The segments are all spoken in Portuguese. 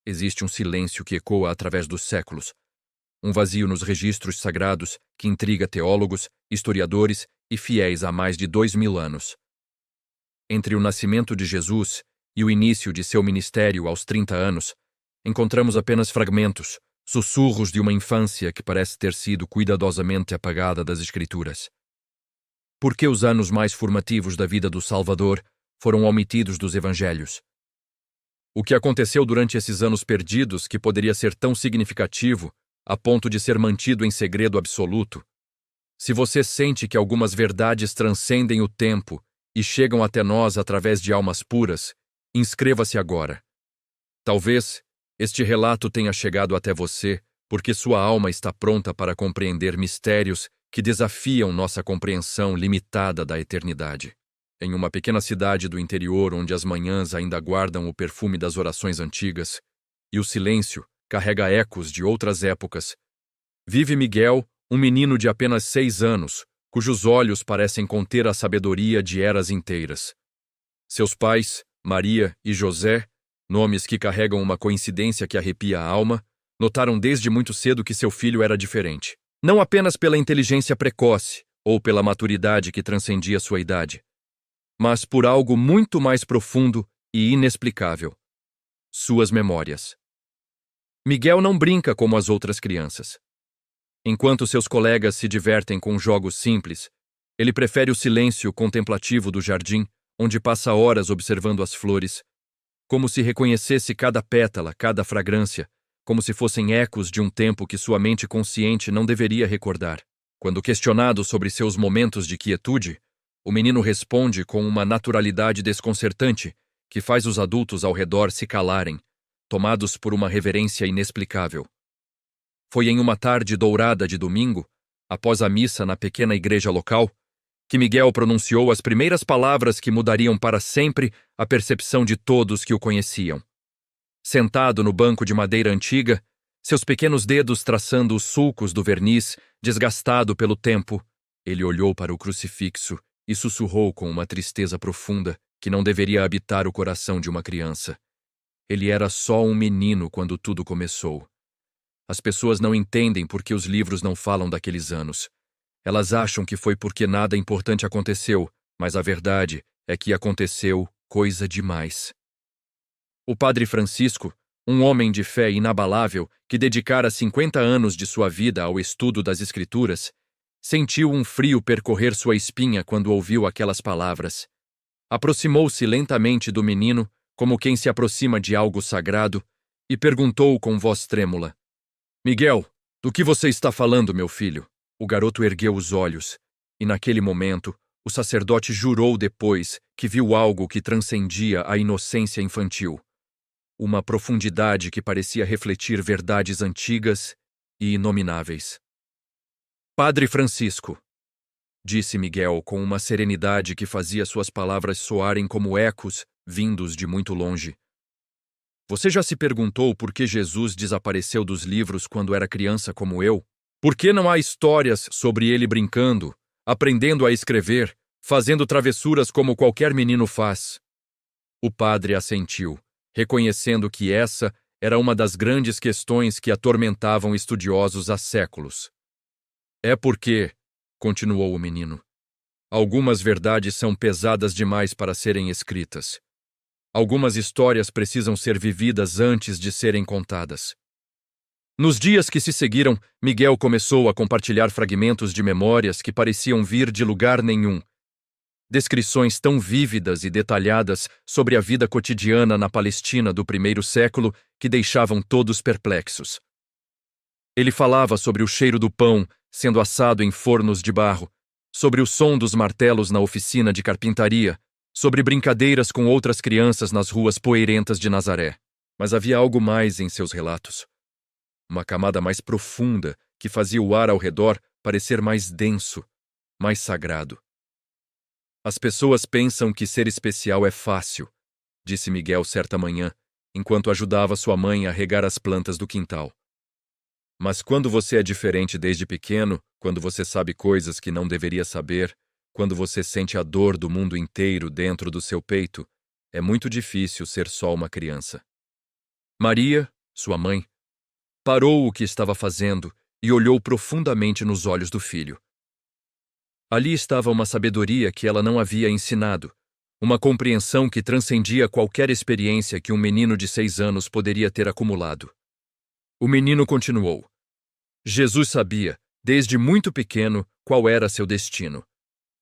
existe um silêncio que ecoa através dos séculos, um vazio nos registros sagrados que intriga teólogos, historiadores e fiéis há mais de 2000 anos. Entre o nascimento de Jesus e o início de seu ministério aos 30 anos, encontramos apenas fragmentos, sussurros de uma infância que parece ter sido cuidadosamente apagada das Escrituras. Por que os anos mais formativos da vida do Salvador foram omitidos dos Evangelhos? O que aconteceu durante esses anos perdidos que poderia ser tão significativo a ponto de ser mantido em segredo absoluto? Se você sente que algumas verdades transcendem o tempo e chegam até nós através de almas puras, inscreva-se agora. Talvez este relato tenha chegado até você porque sua alma está pronta para compreender mistérios que desafiam nossa compreensão limitada da eternidade. Em uma pequena cidade do interior onde as manhãs ainda guardam o perfume das orações antigas e o silêncio carrega ecos de outras épocas, vive Miguel, um menino de apenas 6 anos, cujos olhos parecem conter a sabedoria de eras inteiras. Seus pais, Maria e José, nomes que carregam uma coincidência que arrepia a alma, notaram desde muito cedo que seu filho era diferente. Não apenas pela inteligência precoce ou pela maturidade que transcendia sua idade, mas por algo muito mais profundo e inexplicável: suas memórias. Miguel não brinca como as outras crianças. Enquanto seus colegas se divertem com jogos simples, ele prefere o silêncio contemplativo do jardim, onde passa horas observando as flores, como se reconhecesse cada pétala, cada fragrância, como se fossem ecos de um tempo que sua mente consciente não deveria recordar. Quando questionado sobre seus momentos de quietude, o menino responde com uma naturalidade desconcertante que faz os adultos ao redor se calarem, tomados por uma reverência inexplicável. Foi em uma tarde dourada de domingo, após a missa na pequena igreja local, que Miguel pronunciou as primeiras palavras que mudariam para sempre a percepção de todos que o conheciam. Sentado no banco de madeira antiga, seus pequenos dedos traçando os sulcos do verniz, desgastado pelo tempo, ele olhou para o crucifixo e sussurrou com uma tristeza profunda que não deveria habitar o coração de uma criança. Ele era só um menino quando tudo começou. As pessoas não entendem por que os livros não falam daqueles anos. Elas acham que foi porque nada importante aconteceu, mas a verdade é que aconteceu coisa demais. O padre Francisco, um homem de fé inabalável que dedicara 50 anos de sua vida ao estudo das Escrituras, sentiu um frio percorrer sua espinha quando ouviu aquelas palavras. Aproximou-se lentamente do menino, como quem se aproxima de algo sagrado, e perguntou com voz trêmula: "Miguel, do que você está falando, meu filho?" O garoto ergueu os olhos, e naquele momento, o sacerdote jurou depois que viu algo que transcendia a inocência infantil. Uma profundidade que parecia refletir verdades antigas e inomináveis. "Padre Francisco", disse Miguel com uma serenidade que fazia suas palavras soarem como ecos vindos de muito longe. "Você já se perguntou por que Jesus desapareceu dos livros quando era criança como eu? Por que não há histórias sobre ele brincando, aprendendo a escrever, fazendo travessuras como qualquer menino faz?" O padre assentiu, reconhecendo que essa era uma das grandes questões que atormentavam estudiosos há séculos. "É porque", continuou o menino, "algumas verdades são pesadas demais para serem escritas. Algumas histórias precisam ser vividas antes de serem contadas." Nos dias que se seguiram, Miguel começou a compartilhar fragmentos de memórias que pareciam vir de lugar nenhum. Descrições tão vívidas e detalhadas sobre a vida cotidiana na Palestina do primeiro século que deixavam todos perplexos. Ele falava sobre o cheiro do pão sendo assado em fornos de barro, sobre o som dos martelos na oficina de carpintaria, sobre brincadeiras com outras crianças nas ruas poeirentas de Nazaré. Mas havia algo mais em seus relatos. Uma camada mais profunda que fazia o ar ao redor parecer mais denso, mais sagrado. "As pessoas pensam que ser especial é fácil", disse Miguel certa manhã, enquanto ajudava sua mãe a regar as plantas do quintal. "Mas quando você é diferente desde pequeno, quando você sabe coisas que não deveria saber, quando você sente a dor do mundo inteiro dentro do seu peito, é muito difícil ser só uma criança." Maria, sua mãe, parou o que estava fazendo e olhou profundamente nos olhos do filho. Ali estava uma sabedoria que ela não havia ensinado, uma compreensão que transcendia qualquer experiência que um menino de 6 anos poderia ter acumulado. O menino continuou. Jesus sabia, desde muito pequeno, qual era seu destino.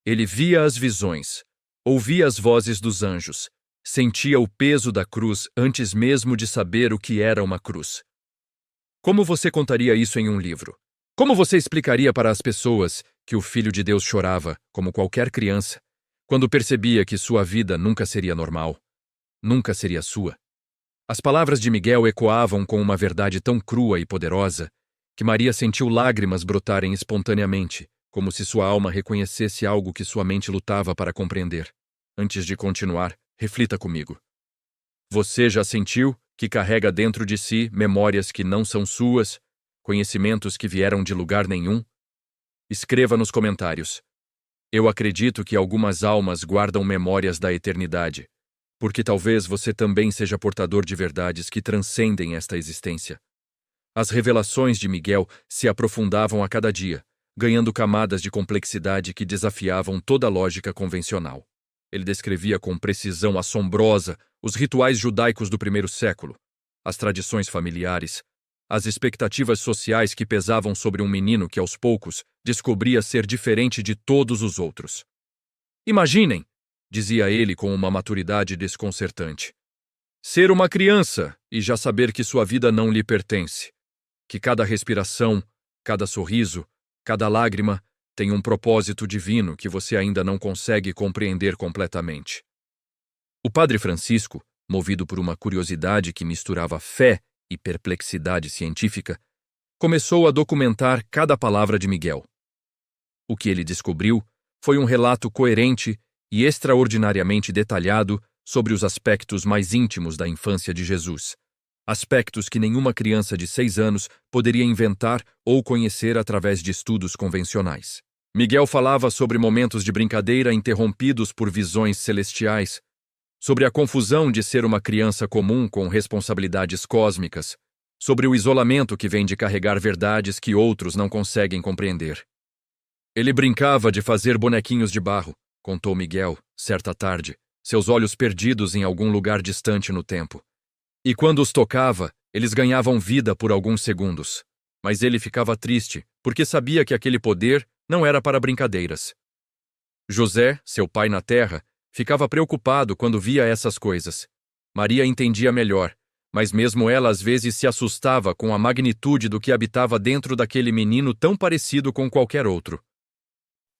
Ele via as visões, ouvia as vozes dos anjos, sentia o peso da cruz antes mesmo de saber o que era uma cruz. Como você contaria isso em um livro? Como você explicaria para as pessoas que o Filho de Deus chorava, como qualquer criança, quando percebia que sua vida nunca seria normal, nunca seria sua? As palavras de Miguel ecoavam com uma verdade tão crua e poderosa que Maria sentiu lágrimas brotarem espontaneamente, como se sua alma reconhecesse algo que sua mente lutava para compreender. Antes de continuar, reflita comigo. Você já sentiu que carrega dentro de si memórias que não são suas, conhecimentos que vieram de lugar nenhum? Escreva nos comentários. Eu acredito que algumas almas guardam memórias da eternidade, porque talvez você também seja portador de verdades que transcendem esta existência. As revelações de Miguel se aprofundavam a cada dia, ganhando camadas de complexidade que desafiavam toda a lógica convencional. Ele descrevia com precisão assombrosa os rituais judaicos do primeiro século, as tradições familiares, as expectativas sociais que pesavam sobre um menino que, aos poucos, descobria ser diferente de todos os outros. Imaginem, dizia ele com uma maturidade desconcertante, ser uma criança e já saber que sua vida não lhe pertence, que cada respiração, cada sorriso, cada lágrima tem um propósito divino que você ainda não consegue compreender completamente. O padre Francisco, movido por uma curiosidade que misturava fé e perplexidade científica, começou a documentar cada palavra de Miguel. O que ele descobriu foi um relato coerente e extraordinariamente detalhado sobre os aspectos mais íntimos da infância de Jesus, aspectos que nenhuma criança de 6 anos poderia inventar ou conhecer através de estudos convencionais. Miguel falava sobre momentos de brincadeira interrompidos por visões celestiais, sobre a confusão de ser uma criança comum com responsabilidades cósmicas, sobre o isolamento que vem de carregar verdades que outros não conseguem compreender. Ele brincava de fazer bonequinhos de barro, contou Miguel, certa tarde, seus olhos perdidos em algum lugar distante no tempo. E quando os tocava, eles ganhavam vida por alguns segundos. Mas ele ficava triste, porque sabia que aquele poder não era para brincadeiras. José, seu pai na terra, ficava preocupado quando via essas coisas. Maria entendia melhor, mas mesmo ela às vezes se assustava com a magnitude do que habitava dentro daquele menino tão parecido com qualquer outro.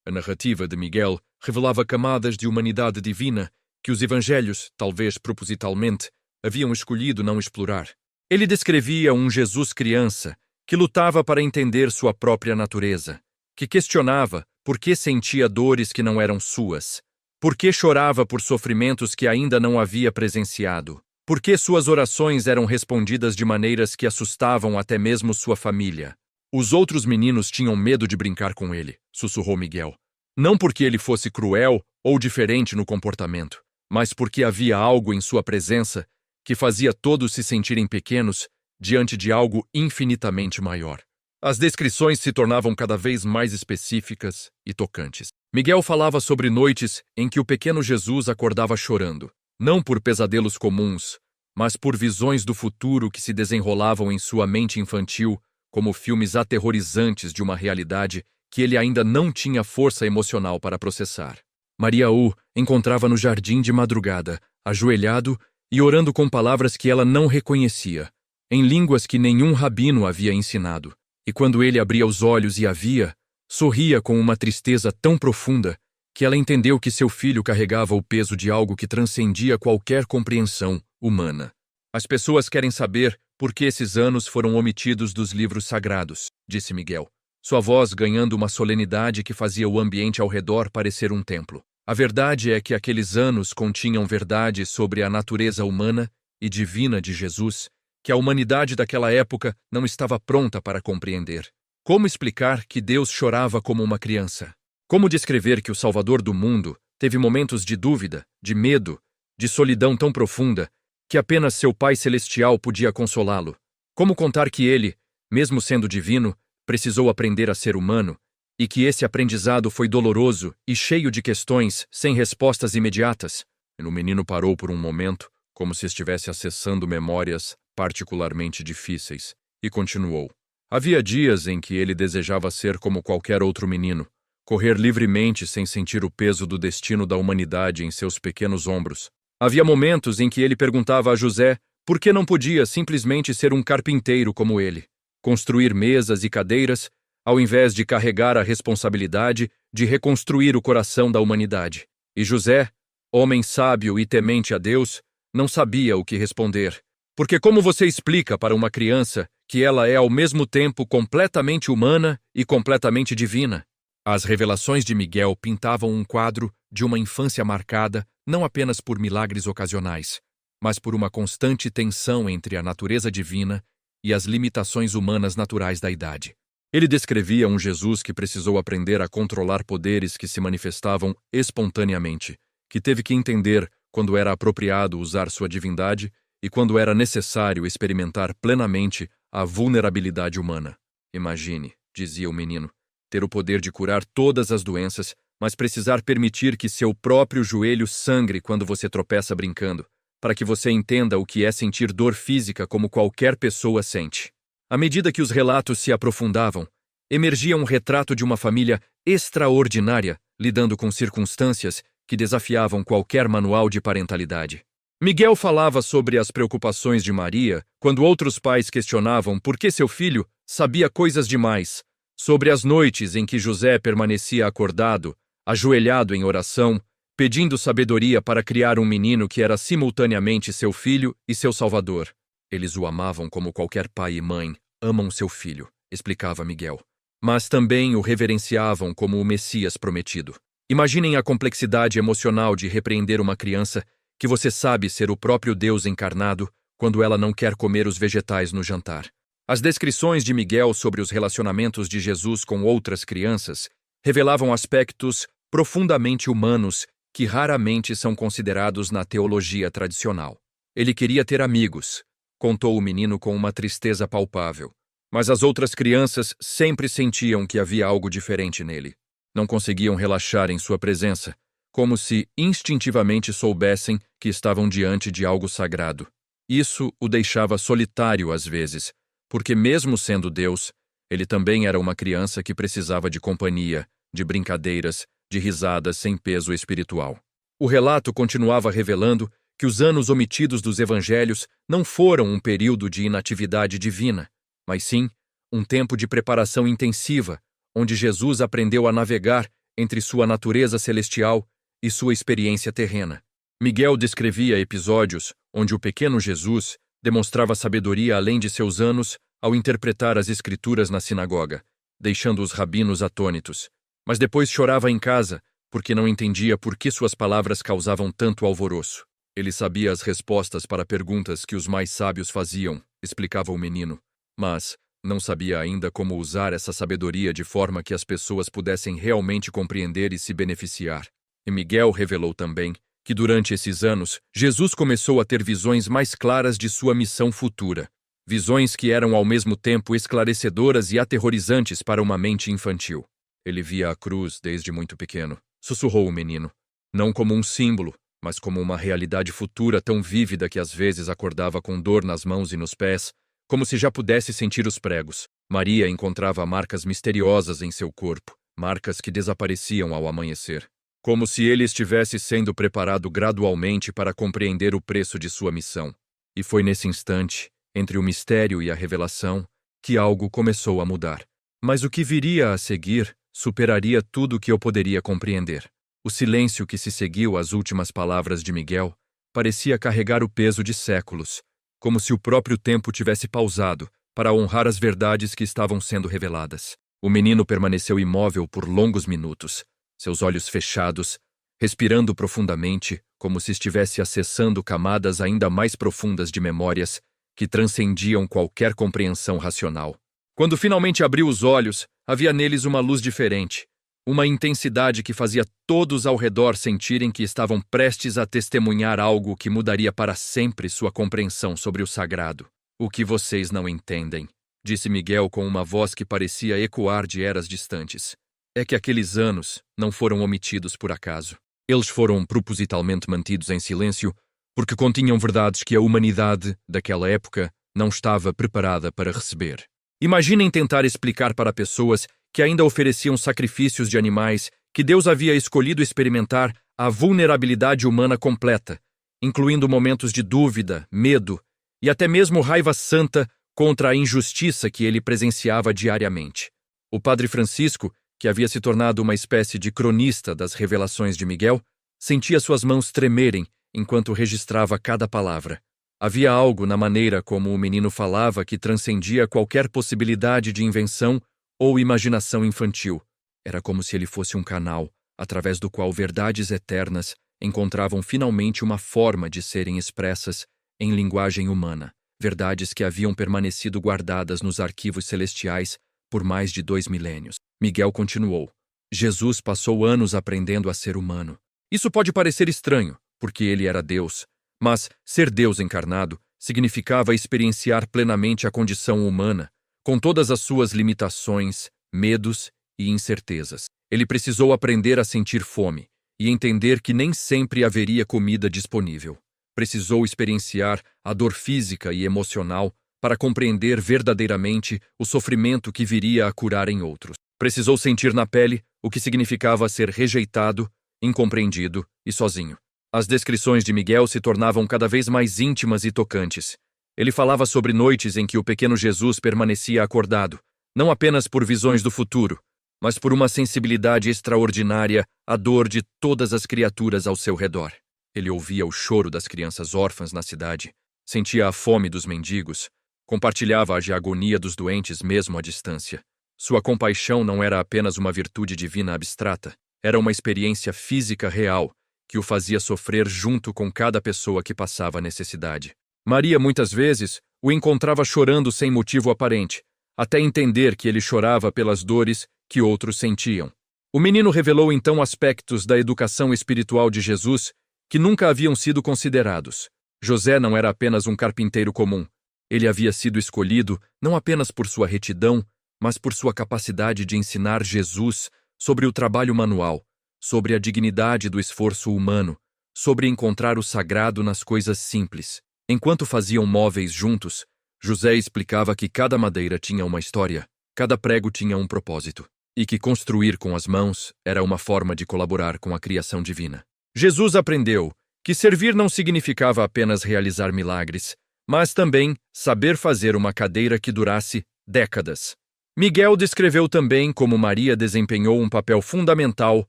A narrativa de Miguel revelava camadas de humanidade divina que os evangelhos, talvez propositalmente, haviam escolhido não explorar. Ele descrevia um Jesus criança que lutava para entender sua própria natureza, que questionava por que sentia dores que não eram suas, por que chorava por sofrimentos que ainda não havia presenciado, por que suas orações eram respondidas de maneiras que assustavam até mesmo sua família. Os outros meninos tinham medo de brincar com ele, sussurrou Miguel. Não porque ele fosse cruel ou diferente no comportamento, mas porque havia algo em sua presença que fazia todos se sentirem pequenos diante de algo infinitamente maior. As descrições se tornavam cada vez mais específicas e tocantes. Miguel falava sobre noites em que o pequeno Jesus acordava chorando, não por pesadelos comuns, mas por visões do futuro que se desenrolavam em sua mente infantil como filmes aterrorizantes de uma realidade que ele ainda não tinha força emocional para processar. Maria o encontrava no jardim de madrugada, ajoelhado e orando com palavras que ela não reconhecia, em línguas que nenhum rabino havia ensinado. E quando ele abria os olhos e a via, sorria com uma tristeza tão profunda que ela entendeu que seu filho carregava o peso de algo que transcendia qualquer compreensão humana. As pessoas querem saber por que esses anos foram omitidos dos livros sagrados, disse Miguel, sua voz ganhando uma solenidade que fazia o ambiente ao redor parecer um templo. A verdade é que aqueles anos continham verdades sobre a natureza humana e divina de Jesus, que a humanidade daquela época não estava pronta para compreender. Como explicar que Deus chorava como uma criança? Como descrever que o Salvador do mundo teve momentos de dúvida, de medo, de solidão tão profunda, que apenas seu Pai Celestial podia consolá-lo. Como contar que ele, mesmo sendo divino, precisou aprender a ser humano, e que esse aprendizado foi doloroso e cheio de questões, sem respostas imediatas? O menino parou por um momento, como se estivesse acessando memórias particularmente difíceis, e continuou. Havia dias em que ele desejava ser como qualquer outro menino, correr livremente sem sentir o peso do destino da humanidade em seus pequenos ombros. Havia momentos em que ele perguntava a José por que não podia simplesmente ser um carpinteiro como ele, construir mesas e cadeiras, ao invés de carregar a responsabilidade de reconstruir o coração da humanidade. E José, homem sábio e temente a Deus, não sabia o que responder. Porque como você explica para uma criança que ela é ao mesmo tempo completamente humana e completamente divina? As revelações de Miguel pintavam um quadro de uma infância marcada não apenas por milagres ocasionais, mas por uma constante tensão entre a natureza divina e as limitações humanas naturais da idade. Ele descrevia um Jesus que precisou aprender a controlar poderes que se manifestavam espontaneamente, que teve que entender quando era apropriado usar sua divindade e quando era necessário experimentar plenamente a vulnerabilidade humana. Imagine, dizia o menino, ter o poder de curar todas as doenças, mas precisar permitir que seu próprio joelho sangre quando você tropeça brincando, para que você entenda o que é sentir dor física como qualquer pessoa sente. À medida que os relatos se aprofundavam, emergia um retrato de uma família extraordinária, lidando com circunstâncias que desafiavam qualquer manual de parentalidade. Miguel falava sobre as preocupações de Maria quando outros pais questionavam por que seu filho sabia coisas demais, sobre as noites em que José permanecia acordado, ajoelhado em oração, pedindo sabedoria para criar um menino que era simultaneamente seu filho e seu salvador. Eles o amavam como qualquer pai e mãe amam seu filho, explicava Miguel. Mas também o reverenciavam como o Messias prometido. Imaginem a complexidade emocional de repreender uma criança que você sabe ser o próprio Deus encarnado quando ela não quer comer os vegetais no jantar. As descrições de Miguel sobre os relacionamentos de Jesus com outras crianças revelavam aspectos profundamente humanos que raramente são considerados na teologia tradicional. Ele queria ter amigos, contou o menino com uma tristeza palpável. Mas as outras crianças sempre sentiam que havia algo diferente nele. Não conseguiam relaxar em sua presença, como se instintivamente soubessem que estavam diante de algo sagrado. Isso o deixava solitário às vezes, porque mesmo sendo Deus, ele também era uma criança que precisava de companhia, de brincadeiras, de risadas sem peso espiritual. O relato continuava revelando que os anos omitidos dos evangelhos não foram um período de inatividade divina, mas sim um tempo de preparação intensiva, onde Jesus aprendeu a navegar entre sua natureza celestial e sua experiência terrena. Miguel descrevia episódios onde o pequeno Jesus demonstrava sabedoria além de seus anos ao interpretar as escrituras na sinagoga, deixando os rabinos atônitos, mas depois chorava em casa porque não entendia por que suas palavras causavam tanto alvoroço. Ele sabia as respostas para perguntas que os mais sábios faziam, explicava o menino, mas não sabia ainda como usar essa sabedoria de forma que as pessoas pudessem realmente compreender e se beneficiar. E Miguel revelou também que durante esses anos, Jesus começou a ter visões mais claras de sua missão futura, visões que eram ao mesmo tempo esclarecedoras e aterrorizantes para uma mente infantil. Ele via a cruz desde muito pequeno, sussurrou o menino, não como um símbolo, mas como uma realidade futura tão vívida que às vezes acordava com dor nas mãos e nos pés, como se já pudesse sentir os pregos. Maria encontrava marcas misteriosas em seu corpo, marcas que desapareciam ao amanhecer, como se ele estivesse sendo preparado gradualmente para compreender o preço de sua missão. E foi nesse instante, entre o mistério e a revelação, que algo começou a mudar. Mas o que viria a seguir superaria tudo o que eu poderia compreender. O silêncio que se seguiu às últimas palavras de Miguel parecia carregar o peso de séculos, como se o próprio tempo tivesse pausado para honrar as verdades que estavam sendo reveladas. O menino permaneceu imóvel por longos minutos, seus olhos fechados, respirando profundamente, como se estivesse acessando camadas ainda mais profundas de memórias que transcendiam qualquer compreensão racional. Quando finalmente abriu os olhos, havia neles uma luz diferente, Uma intensidade que fazia todos ao redor sentirem que estavam prestes a testemunhar algo que mudaria para sempre sua compreensão sobre o sagrado. O que vocês não entendem, disse Miguel com uma voz que parecia ecoar de eras distantes, é que aqueles anos não foram omitidos por acaso. Eles foram propositalmente mantidos em silêncio porque continham verdades que a humanidade daquela época não estava preparada para receber. Imaginem tentar explicar para pessoas que ainda ofereciam sacrifícios de animais que Deus havia escolhido experimentar a vulnerabilidade humana completa, incluindo momentos de dúvida, medo e até mesmo raiva santa contra a injustiça que ele presenciava diariamente. O padre Francisco, que havia se tornado uma espécie de cronista das revelações de Miguel, sentia suas mãos tremerem enquanto registrava cada palavra. Havia algo na maneira como o menino falava que transcendia qualquer possibilidade de invenção ou imaginação infantil. Era como se ele fosse um canal, através do qual verdades eternas encontravam finalmente uma forma de serem expressas em linguagem humana, verdades que haviam permanecido guardadas nos arquivos celestiais por mais de 2 milênios. Miguel continuou. Jesus passou anos aprendendo a ser humano. Isso pode parecer estranho, porque ele era Deus, mas ser Deus encarnado significava experienciar plenamente a condição humana, com todas as suas limitações, medos e incertezas. Ele precisou aprender a sentir fome e entender que nem sempre haveria comida disponível. Precisou experienciar a dor física e emocional para compreender verdadeiramente o sofrimento que viria a curar em outros. Precisou sentir na pele o que significava ser rejeitado, incompreendido e sozinho. As descrições de Miguel se tornavam cada vez mais íntimas e tocantes. Ele falava sobre noites em que o pequeno Jesus permanecia acordado, não apenas por visões do futuro, mas por uma sensibilidade extraordinária à dor de todas as criaturas ao seu redor. Ele ouvia o choro das crianças órfãs na cidade, sentia a fome dos mendigos, compartilhava a agonia dos doentes mesmo à distância. Sua compaixão não era apenas uma virtude divina abstrata, era uma experiência física real que o fazia sofrer junto com cada pessoa que passava necessidade. Maria muitas vezes o encontrava chorando sem motivo aparente, até entender que ele chorava pelas dores que outros sentiam. O menino revelou então aspectos da educação espiritual de Jesus que nunca haviam sido considerados. José não era apenas um carpinteiro comum. Ele havia sido escolhido não apenas por sua retidão, mas por sua capacidade de ensinar Jesus sobre o trabalho manual, sobre a dignidade do esforço humano, sobre encontrar o sagrado nas coisas simples. Enquanto faziam móveis juntos, José explicava que cada madeira tinha uma história, cada prego tinha um propósito, e que construir com as mãos era uma forma de colaborar com a criação divina. Jesus aprendeu que servir não significava apenas realizar milagres, mas também saber fazer uma cadeira que durasse décadas. Miguel descreveu também como Maria desempenhou um papel fundamental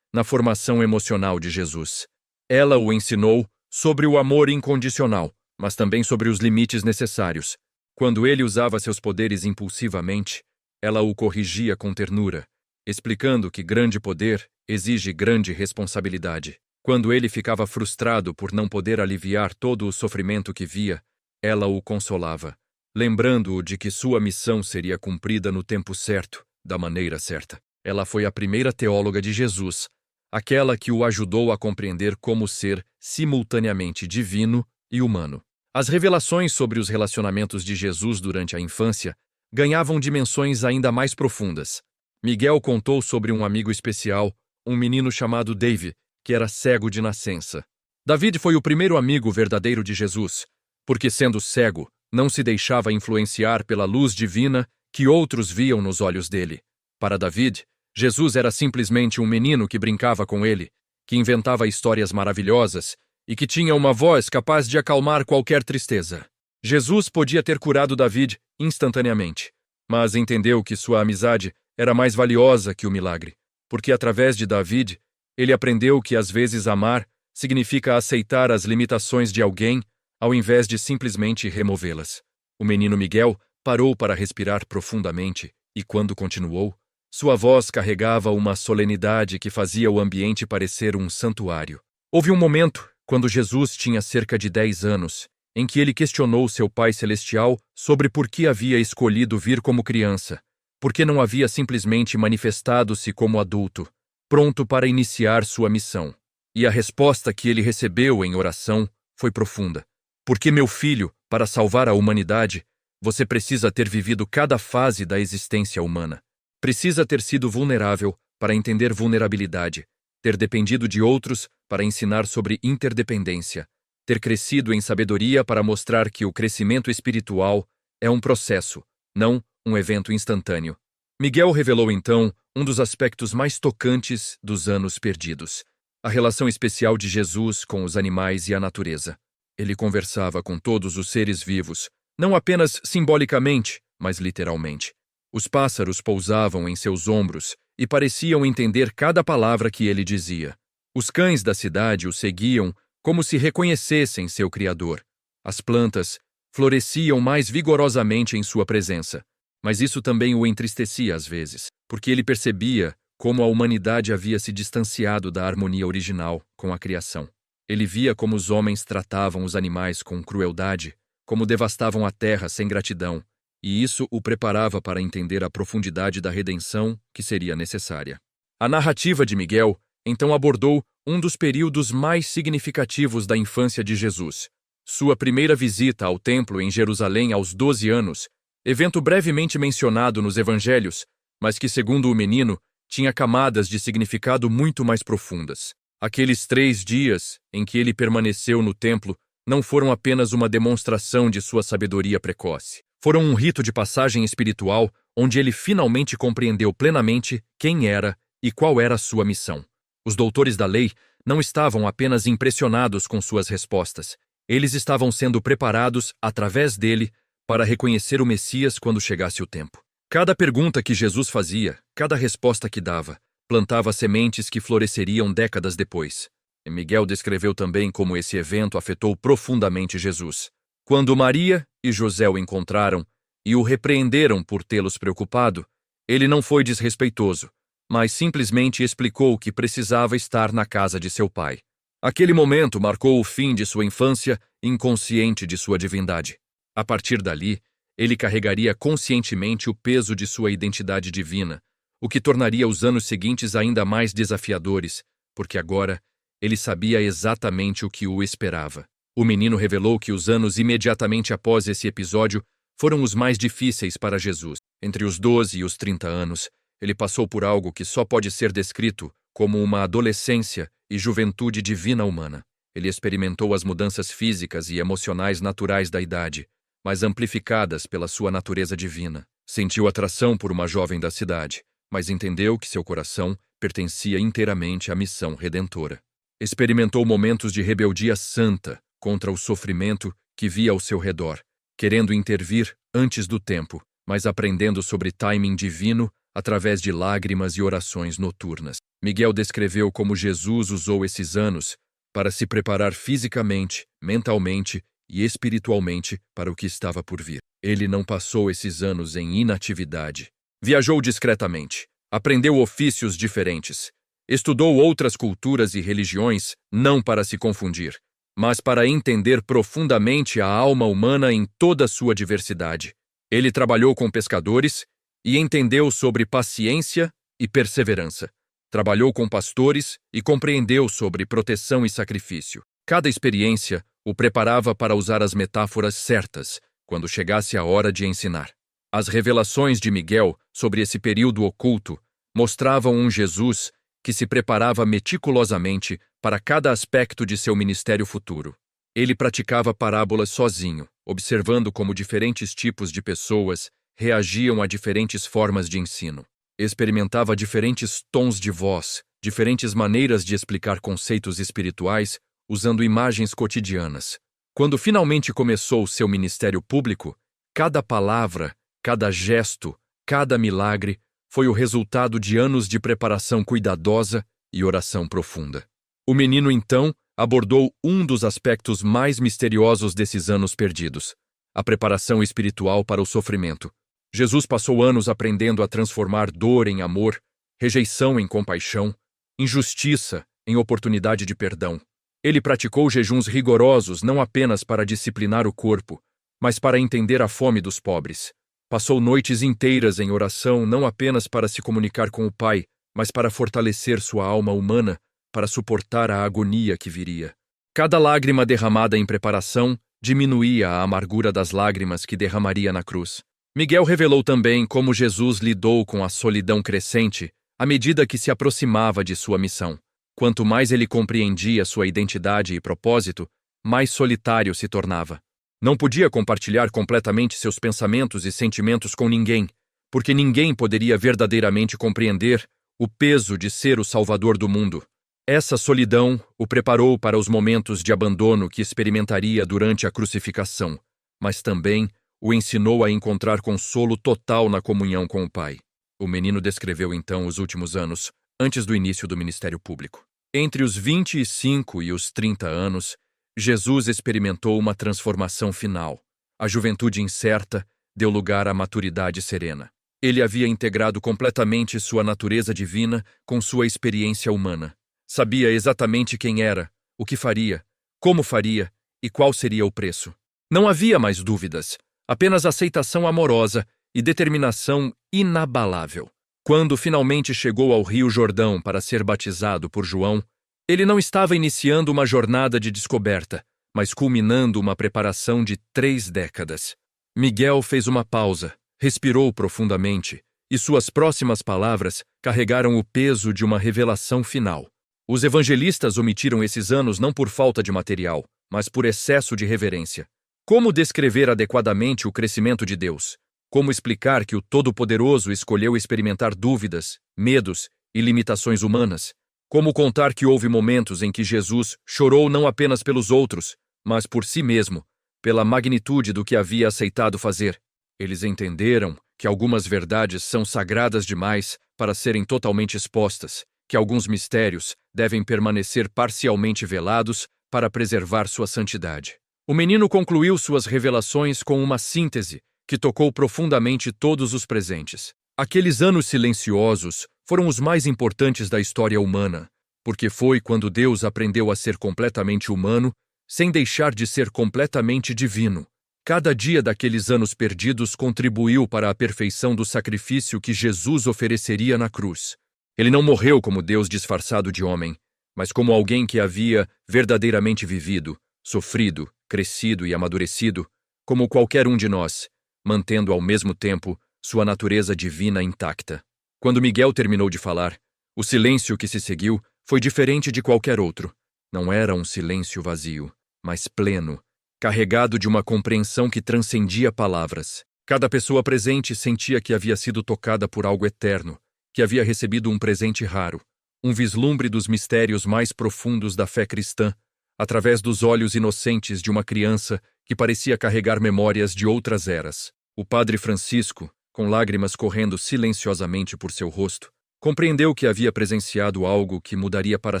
na formação emocional de Jesus. Ela o ensinou sobre o amor incondicional, mas também sobre os limites necessários. Quando ele usava seus poderes impulsivamente, ela o corrigia com ternura, explicando que grande poder exige grande responsabilidade. Quando ele ficava frustrado por não poder aliviar todo o sofrimento que via, ela o consolava, lembrando-o de que sua missão seria cumprida no tempo certo, da maneira certa. Ela foi a primeira teóloga de Jesus, aquela que o ajudou a compreender como ser simultaneamente divino e humano. As revelações sobre os relacionamentos de Jesus durante a infância ganhavam dimensões ainda mais profundas. Miguel contou sobre um amigo especial, um menino chamado David, que era cego de nascença. David foi o primeiro amigo verdadeiro de Jesus, porque, sendo cego, não se deixava influenciar pela luz divina que outros viam nos olhos dele. Para David, Jesus era simplesmente um menino que brincava com ele, que inventava histórias maravilhosas e que tinha uma voz capaz de acalmar qualquer tristeza. Jesus podia ter curado David instantaneamente, mas entendeu que sua amizade era mais valiosa que o milagre, porque através de David, ele aprendeu que às vezes amar significa aceitar as limitações de alguém ao invés de simplesmente removê-las. O menino Miguel parou para respirar profundamente e, quando continuou, sua voz carregava uma solenidade que fazia o ambiente parecer um santuário. Houve um momento, quando Jesus tinha cerca de 10 anos, em que ele questionou seu Pai Celestial sobre por que havia escolhido vir como criança, por que não havia simplesmente manifestado-se como adulto. pronto para iniciar sua missão. E a resposta que ele recebeu em oração foi profunda. Porque, meu filho, para salvar a humanidade, você precisa ter vivido cada fase da existência humana. Precisa ter sido vulnerável para entender vulnerabilidade, ter dependido de outros para ensinar sobre interdependência, ter crescido em sabedoria para mostrar que o crescimento espiritual é um processo, não um evento instantâneo. Miguel revelou então um dos aspectos mais tocantes dos anos perdidos, a relação especial de Jesus com os animais e a natureza. Ele conversava com todos os seres vivos, não apenas simbolicamente, mas literalmente. Os pássaros pousavam em seus ombros e pareciam entender cada palavra que ele dizia. Os cães da cidade o seguiam como se reconhecessem seu Criador. As plantas floresciam mais vigorosamente em sua presença, mas isso também o entristecia às vezes, porque ele percebia como a humanidade havia se distanciado da harmonia original com a criação. Ele via como os homens tratavam os animais com crueldade, como devastavam a terra sem gratidão, e isso o preparava para entender a profundidade da redenção que seria necessária. A narrativa de Miguel então abordou um dos períodos mais significativos da infância de Jesus, sua primeira visita ao templo em Jerusalém aos 12 anos, evento brevemente mencionado nos evangelhos, mas que, segundo o menino, tinha camadas de significado muito mais profundas. Aqueles 3 dias em que ele permaneceu no templo não foram apenas uma demonstração de sua sabedoria precoce. Foram um rito de passagem espiritual onde ele finalmente compreendeu plenamente quem era e qual era a sua missão. Os doutores da lei não estavam apenas impressionados com suas respostas, eles estavam sendo preparados, através dele, para reconhecer o Messias quando chegasse o tempo. Cada pergunta que Jesus fazia, cada resposta que dava, plantava sementes que floresceriam décadas depois. E Miguel descreveu também como esse evento afetou profundamente Jesus. Quando Maria e José o encontraram e o repreenderam por tê-los preocupado, ele não foi desrespeitoso, mas simplesmente explicou que precisava estar na casa de seu pai. Aquele momento marcou o fim de sua infância inconsciente de sua divindade. A partir dali, ele carregaria conscientemente o peso de sua identidade divina, o que tornaria os anos seguintes ainda mais desafiadores, porque agora ele sabia exatamente o que o esperava. O menino revelou que os anos imediatamente após esse episódio foram os mais difíceis para Jesus. Entre os 12 e os 30 anos, ele passou por algo que só pode ser descrito como uma adolescência e juventude divina humana. Ele experimentou as mudanças físicas e emocionais naturais da idade, mas amplificadas pela sua natureza divina. Sentiu atração por uma jovem da cidade, mas entendeu que seu coração pertencia inteiramente à missão redentora. Experimentou momentos de rebeldia santa contra o sofrimento que via ao seu redor, querendo intervir antes do tempo, mas aprendendo sobre timing divino através de lágrimas e orações noturnas. Miguel descreveu como Jesus usou esses anos para se preparar fisicamente, mentalmente e espiritualmente para o que estava por vir. Ele não passou esses anos em inatividade. Viajou discretamente, aprendeu ofícios diferentes, estudou outras culturas e religiões não para se confundir, mas para entender profundamente a alma humana em toda sua diversidade. Ele trabalhou com pescadores e entendeu sobre paciência e perseverança. Trabalhou com pastores e compreendeu sobre proteção e sacrifício. Cada experiência o preparava para usar as metáforas certas quando chegasse a hora de ensinar. As revelações de Miguel sobre esse período oculto mostravam um Jesus que se preparava meticulosamente para cada aspecto de seu ministério futuro. Ele praticava parábolas sozinho, observando como diferentes tipos de pessoas reagiam a diferentes formas de ensino. Experimentava diferentes tons de voz, diferentes maneiras de explicar conceitos espirituais, usando imagens cotidianas. Quando finalmente começou seu ministério público, cada palavra, cada gesto, cada milagre foi o resultado de anos de preparação cuidadosa e oração profunda. O menino, então, abordou um dos aspectos mais misteriosos desses anos perdidos: a preparação espiritual para o sofrimento. Jesus passou anos aprendendo a transformar dor em amor, rejeição em compaixão, injustiça em oportunidade de perdão. Ele praticou jejuns rigorosos não apenas para disciplinar o corpo, mas para entender a fome dos pobres. Passou noites inteiras em oração não apenas para se comunicar com o Pai, mas para fortalecer sua alma humana para suportar a agonia que viria. Cada lágrima derramada em preparação diminuía a amargura das lágrimas que derramaria na cruz. Miguel revelou também como Jesus lidou com a solidão crescente à medida que se aproximava de sua missão. Quanto mais ele compreendia sua identidade e propósito, mais solitário se tornava. Não podia compartilhar completamente seus pensamentos e sentimentos com ninguém, porque ninguém poderia verdadeiramente compreender o peso de ser o Salvador do mundo. Essa solidão o preparou para os momentos de abandono que experimentaria durante a crucificação, mas também o ensinou a encontrar consolo total na comunhão com o Pai. O menino descreveu então os últimos anos, antes do início do ministério público. Entre os 25 e os 30 anos, Jesus experimentou uma transformação final. A juventude incerta deu lugar à maturidade serena. Ele havia integrado completamente sua natureza divina com sua experiência humana. Sabia exatamente quem era, o que faria, como faria e qual seria o preço. Não havia mais dúvidas, apenas aceitação amorosa e determinação inabalável. Quando finalmente chegou ao Rio Jordão para ser batizado por João, ele não estava iniciando uma jornada de descoberta, mas culminando uma preparação de 3 décadas. Miguel fez uma pausa, respirou profundamente, e suas próximas palavras carregaram o peso de uma revelação final. Os evangelistas omitiram esses anos não por falta de material, mas por excesso de reverência. Como descrever adequadamente o crescimento de Deus? Como explicar que o Todo-Poderoso escolheu experimentar dúvidas, medos e limitações humanas? Como contar que houve momentos em que Jesus chorou não apenas pelos outros, mas por si mesmo, pela magnitude do que havia aceitado fazer? Eles entenderam que algumas verdades são sagradas demais para serem totalmente expostas, que alguns mistérios devem permanecer parcialmente velados para preservar sua santidade. O menino concluiu suas revelações com uma síntese que tocou profundamente todos os presentes. Aqueles anos silenciosos foram os mais importantes da história humana, porque foi quando Deus aprendeu a ser completamente humano, sem deixar de ser completamente divino. Cada dia daqueles anos perdidos contribuiu para a perfeição do sacrifício que Jesus ofereceria na cruz. Ele não morreu como Deus disfarçado de homem, mas como alguém que havia verdadeiramente vivido, sofrido, crescido e amadurecido, como qualquer um de nós, mantendo ao mesmo tempo sua natureza divina intacta. Quando Miguel terminou de falar, o silêncio que se seguiu foi diferente de qualquer outro. Não era um silêncio vazio, mas pleno, carregado de uma compreensão que transcendia palavras. Cada pessoa presente sentia que havia sido tocada por algo eterno, que havia recebido um presente raro, um vislumbre dos mistérios mais profundos da fé cristã, através dos olhos inocentes de uma criança que parecia carregar memórias de outras eras. O padre Francisco, com lágrimas correndo silenciosamente por seu rosto, compreendeu que havia presenciado algo que mudaria para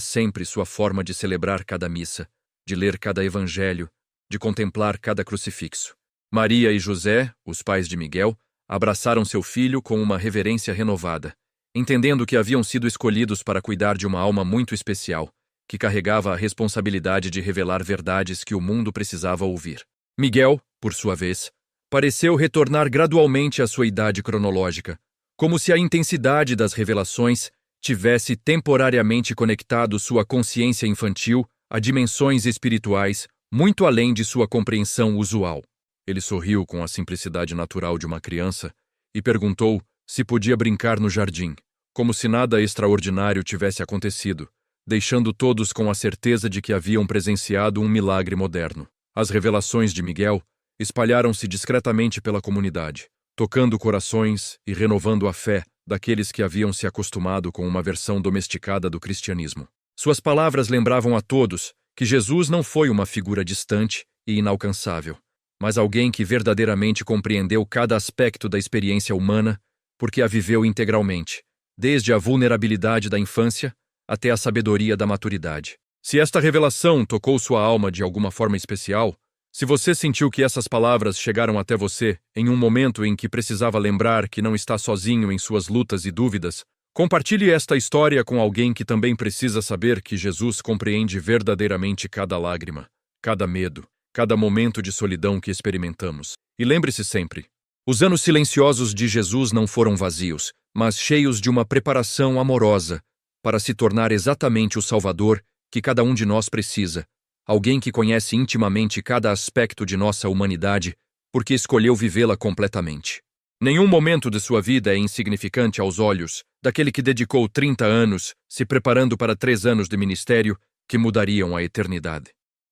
sempre sua forma de celebrar cada missa, de ler cada evangelho, de contemplar cada crucifixo. Maria e José, os pais de Miguel, abraçaram seu filho com uma reverência renovada, entendendo que haviam sido escolhidos para cuidar de uma alma muito especial, que carregava a responsabilidade de revelar verdades que o mundo precisava ouvir. Miguel, por sua vez, pareceu retornar gradualmente à sua idade cronológica, como se a intensidade das revelações tivesse temporariamente conectado sua consciência infantil a dimensões espirituais muito além de sua compreensão usual. Ele sorriu com a simplicidade natural de uma criança e perguntou se podia brincar no jardim, como se nada extraordinário tivesse acontecido, deixando todos com a certeza de que haviam presenciado um milagre moderno. As revelações de Miguel espalharam-se discretamente pela comunidade, tocando corações e renovando a fé daqueles que haviam se acostumado com uma versão domesticada do cristianismo. Suas palavras lembravam a todos que Jesus não foi uma figura distante e inalcançável, mas alguém que verdadeiramente compreendeu cada aspecto da experiência humana porque a viveu integralmente, desde a vulnerabilidade da infância até a sabedoria da maturidade. Se esta revelação tocou sua alma de alguma forma especial, se você sentiu que essas palavras chegaram até você em um momento em que precisava lembrar que não está sozinho em suas lutas e dúvidas, compartilhe esta história com alguém que também precisa saber que Jesus compreende verdadeiramente cada lágrima, cada medo, cada momento de solidão que experimentamos. E lembre-se sempre, os anos silenciosos de Jesus não foram vazios, mas cheios de uma preparação amorosa para se tornar exatamente o Salvador que cada um de nós precisa, alguém que conhece intimamente cada aspecto de nossa humanidade porque escolheu vivê-la completamente. Nenhum momento de sua vida é insignificante aos olhos daquele que dedicou 30 anos se preparando para 3 anos de ministério que mudariam a eternidade.